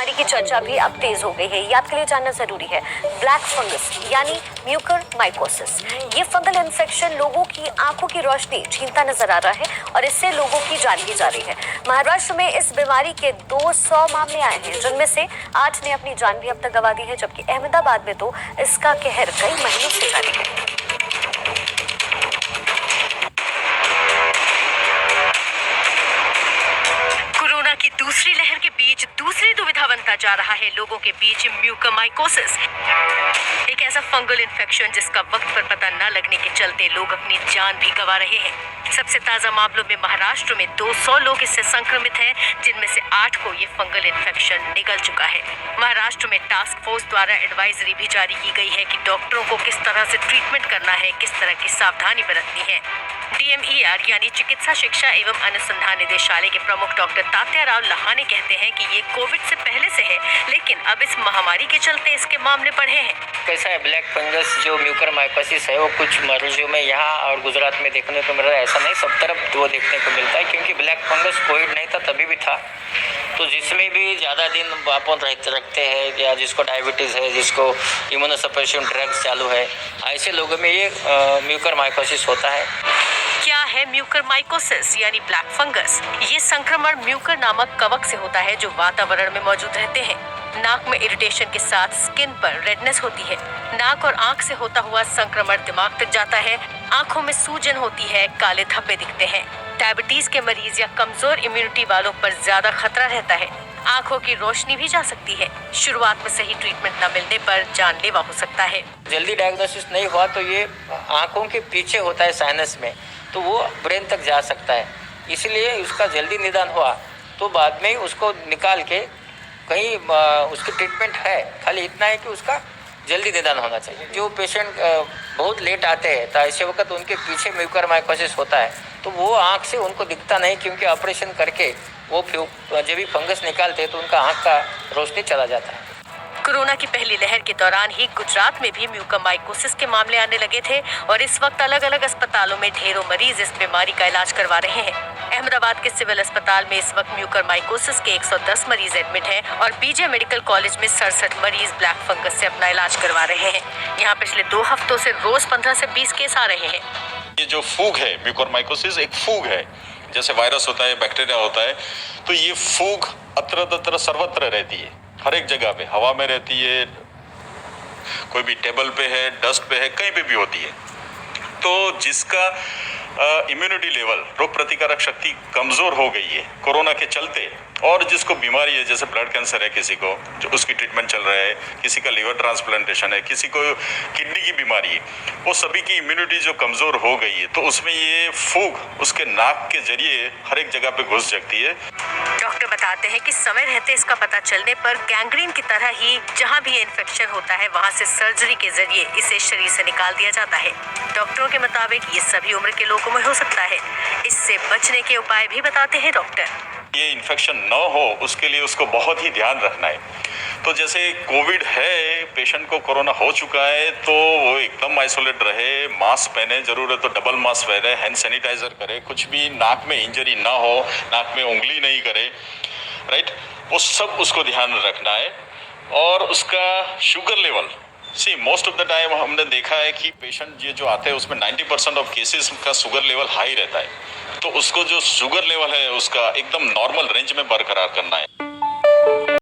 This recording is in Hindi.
बीमारी की चर्चा भी अब तेज हो गई है, ये आपके लिए जानना जरूरी है। ब्लैक फंगस यानी म्यूकरमाइकोसिस, ये फंगल इन्फेक्शन लोगों की आंखों की रोशनी छीनता नजर आ रहा है और इससे लोगों की जान भी जा रही है। महाराष्ट्र में इस बीमारी के 200 मामले आए हैं, जिनमें से 8 ने अपनी जान भी अब तक गंवा दी है, जबकि अहमदाबाद में तो इसका कहर कई महीनों से जारी है। की दूसरी लहर के बीच दूसरी दुविधा बनता जा रहा है लोगों के बीच म्यूकरमाइकोसिस, एक ऐसा फंगल इन्फेक्शन जिसका वक्त पर पता न लगने के चलते लोग अपनी जान भी गंवा रहे हैं। सबसे ताजा मामलों में महाराष्ट्र में 200 लोग इससे संक्रमित हैं, जिनमें से 8 को ये फंगल इन्फेक्शन निगल चुका है। महाराष्ट्र में टास्क फोर्स द्वारा एडवाइजरी भी जारी की गई है कि डॉक्टरों को किस तरह से ट्रीटमेंट करना है, किस तरह की सावधानी बरतनी है। DMER यानी चिकित्सा शिक्षा एवं अनुसंधान निदेशालय के प्रमुख डॉक्टर तात्याराव लहाने कहते हैं कि ये कोविड से पहले से है, लेकिन अब इस महामारी के चलते इसके मामले बढ़े हैं। कैसा है, ब्लैक फंगस जो म्यूकरमाइकोसिस है वो कुछ मरीजों में यहाँ और गुजरात में देखने को मिल रहा है, ऐसा नहीं सब तरफ वो देखने को मिलता है, क्योंकि ब्लैक फंगस कोविड नहीं था तभी भी था। तो जिसमें भी ज़्यादा दिन अपन रखते हैं या जिसको डायबिटीज़ है, जिसको इम्यूनोसप्रेशन ड्रग्स चालू है, ऐसे लोगों में ये म्यूकरमाइकोसिस होता है। क्या है म्यूकरमाइकोसिस यानी ब्लैक फंगस? ये संक्रमण म्यूकर नामक कवक से होता है जो वातावरण में मौजूद रहते हैं। नाक में इरिटेशन के साथ स्किन पर रेडनेस होती है। नाक और आंख से होता हुआ संक्रमण दिमाग तक जाता है। आंखों में सूजन होती है, काले धब्बे दिखते हैं। डायबिटीज के मरीज या कमजोर इम्यूनिटी वालों पर ज्यादा खतरा रहता है। आंखों की रोशनी भी जा सकती है। शुरुआत में सही ट्रीटमेंट न मिलने पर जानलेवा हो सकता है। जल्दी डायग्नोसिस नहीं हुआ तो ये आंखों के पीछे होता है, साइनस में, तो वो ब्रेन तक जा सकता है। इसलिए उसका जल्दी निदान हुआ तो बाद में उसको निकाल के कहीं उसकी ट्रीटमेंट है, खाली इतना है कि उसका जल्दी निदान होना चाहिए। जो पेशेंट बहुत लेट आते हैं तो ऐसे वक्त उनके पीछे म्यूकरमाइकोसिस होता है, तो वो आँख से उनको दिखता नहीं, क्योंकि ऑपरेशन करके वो जब भी फंगस निकालते हैं तो उनका आँख का रोशनी चला जाता है। कोरोना की पहली लहर के दौरान ही गुजरात में भी म्यूकरमाइकोसिस के मामले आने लगे थे और इस वक्त अलग अलग अस्पतालों में ढेरों मरीज इस बीमारी का इलाज करवा रहे हैं। अहमदाबाद के सिविल अस्पताल में इस वक्त म्यूकरमाइकोसिस के 110 मरीज एडमिट हैं और बीजे मेडिकल कॉलेज में 67 मरीज ब्लैक फंगस से अपना इलाज करवा रहे हैं। यहाँ पिछले 2 हफ्तों से रोज 15 से 20 केस आ रहे हैं। ये जो फूग है, म्यूकरमाइकोसिस एक फूग है, जैसे वायरस होता है, बैक्टीरिया होता है, तो ये फूग अत्र तत्र सर्वत्र रहती है, हर एक जगह पे, हवा में रहती है, कोई भी टेबल पे है, डस्ट पे है, कहीं पे भी होती है। तो जिसका इम्यूनिटी लेवल, रोग प्रतिकारक शक्ति कमज़ोर हो गई है कोरोना के चलते, और जिसको बीमारी है, जैसे ब्लड कैंसर है किसी को, जो उसकी ट्रीटमेंट चल रहा है, किसी का लीवर ट्रांसप्लांटेशन है, किसी को किडनी की बीमारी है, वो सभी की इम्यूनिटी जो कमज़ोर हो गई है, तो उसमें ये फूग उसके नाक के जरिए हर एक जगह पे घुस सकती है। डॉक्टर बताते हैं कि समय रहते इसका पता चलने पर गैंग्रीन की तरह ही जहां भी इन्फेक्शन होता है वहां से सर्जरी के जरिए इसे शरीर से निकाल दिया जाता है। डॉक्टरों के मुताबिक ये सभी उम्र के लोगों में हो सकता है। इससे बचने के उपाय भी बताते हैं डॉक्टर। ये इन्फेक्शन न हो उसके लिए उसको बहुत ही ध्यान रखना है। तो जैसे कोविड है, पेशेंट को कोरोना हो चुका है, तो वो एकदम आइसोलेट रहे, मास्क पहने, जरूर है तो डबल मास्क पहने, हैंड सैनिटाइजर करे, कुछ भी नाक में इंजरी ना हो, नाक में उंगली नहीं करे, राइट, वो सब उसको ध्यान रखना है। और उसका sugar level, most of the time हमने देखा है कि पेशेंट ये जो आते हैं उसमें 90% ऑफ केसेस का शुगर लेवल हाई रहता है, तो उसको जो शुगर लेवल है उसका एकदम नॉर्मल रेंज में बरकरार करना है।